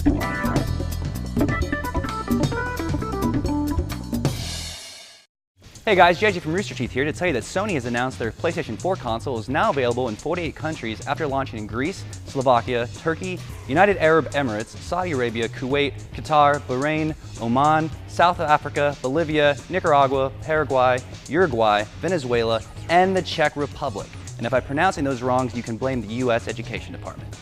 Hey guys, JJ from Rooster Teeth here to tell you that Sony has announced their PlayStation 4 console is now available in 48 countries after launching in Greece, Slovakia, Turkey, United Arab Emirates, Saudi Arabia, Kuwait, Qatar, Bahrain, Oman, South Africa, Bolivia, Nicaragua, Paraguay, Uruguay, Venezuela, and the Czech Republic. And if I'm pronouncing those wrong, you can blame the US Education Department.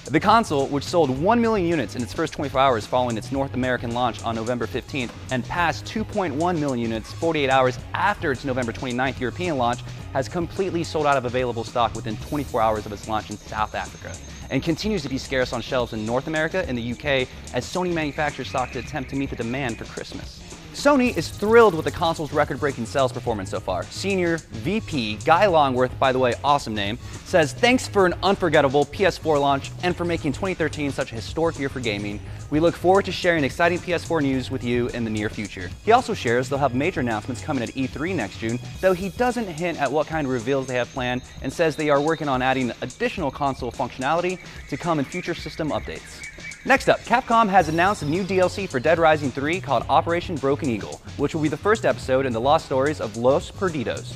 The console, which sold 1 million units in its first 24 hours following its North American launch on November 15th and passed 2.1 million units 48 hours after its November 29th European launch, has completely sold out of available stock within 24 hours of its launch in South Africa, and continues to be scarce on shelves in North America and the UK as Sony manufactures stock to attempt to meet the demand for Christmas. Sony is thrilled with the console's record-breaking sales performance so far. Senior VP Guy Longworth, by the way, awesome name, says, "Thanks for an unforgettable PS4 launch and for making 2013 such a historic year for gaming. We look forward to sharing exciting PS4 news with you in the near future." He also shares they'll have major announcements coming at E3 next June, though he doesn't hint at what kind of reveals they have planned, and says they are working on adding additional console functionality to come in future system updates. Next up, Capcom has announced a new DLC for Dead Rising 3 called Operation Broken Eagle, which will be the first episode in the lost stories of Los Perdidos.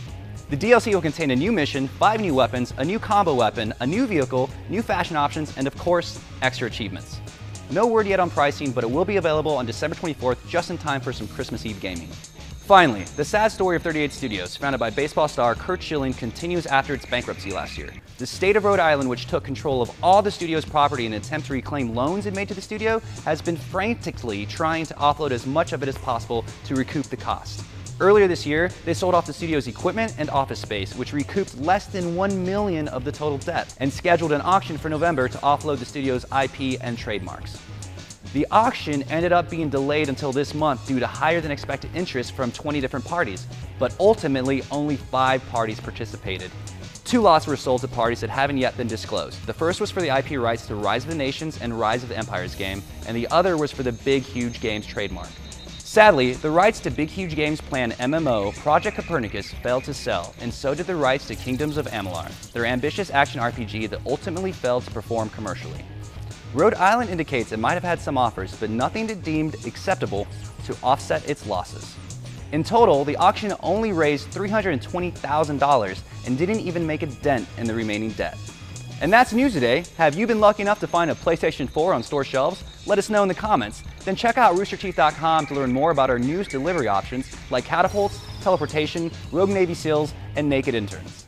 The DLC will contain a new mission, 5 new weapons, a new combo weapon, a new vehicle, new fashion options, and of course, extra achievements. No word yet on pricing, but it will be available on December 24th, just in time for some Christmas Eve gaming. Finally, the sad story of 38 Studios, founded by baseball star Curt Schilling, continues after its bankruptcy last year. The state of Rhode Island, which took control of all the studio's property in an attempt to reclaim loans it made to the studio, has been frantically trying to offload as much of it as possible to recoup the cost. Earlier this year, they sold off the studio's equipment and office space, which recouped less than $1 million of the total debt, and scheduled an auction for November to offload the studio's IP and trademarks. The auction ended up being delayed until this month due to higher than expected interest from 20 different parties, but ultimately only 5 parties participated. 2 lots were sold to parties that haven't yet been disclosed. The first was for the IP rights to Rise of the Nations and Rise of the Empires game, and the other was for the Big Huge Games trademark. Sadly, the rights to Big Huge Games' planned MMO, Project Copernicus, failed to sell, and so did the rights to Kingdoms of Amalur, their ambitious action RPG that ultimately failed to perform commercially. Rhode Island indicates it might have had some offers, but nothing deemed acceptable to offset its losses. In total, the auction only raised $320,000 and didn't even make a dent in the remaining debt. And that's news today. Have you been lucky enough to find a PlayStation 4 on store shelves? Let us know in the comments. Then check out roosterteeth.com to learn more about our news delivery options like catapults, teleportation, rogue Navy SEALs, and naked interns.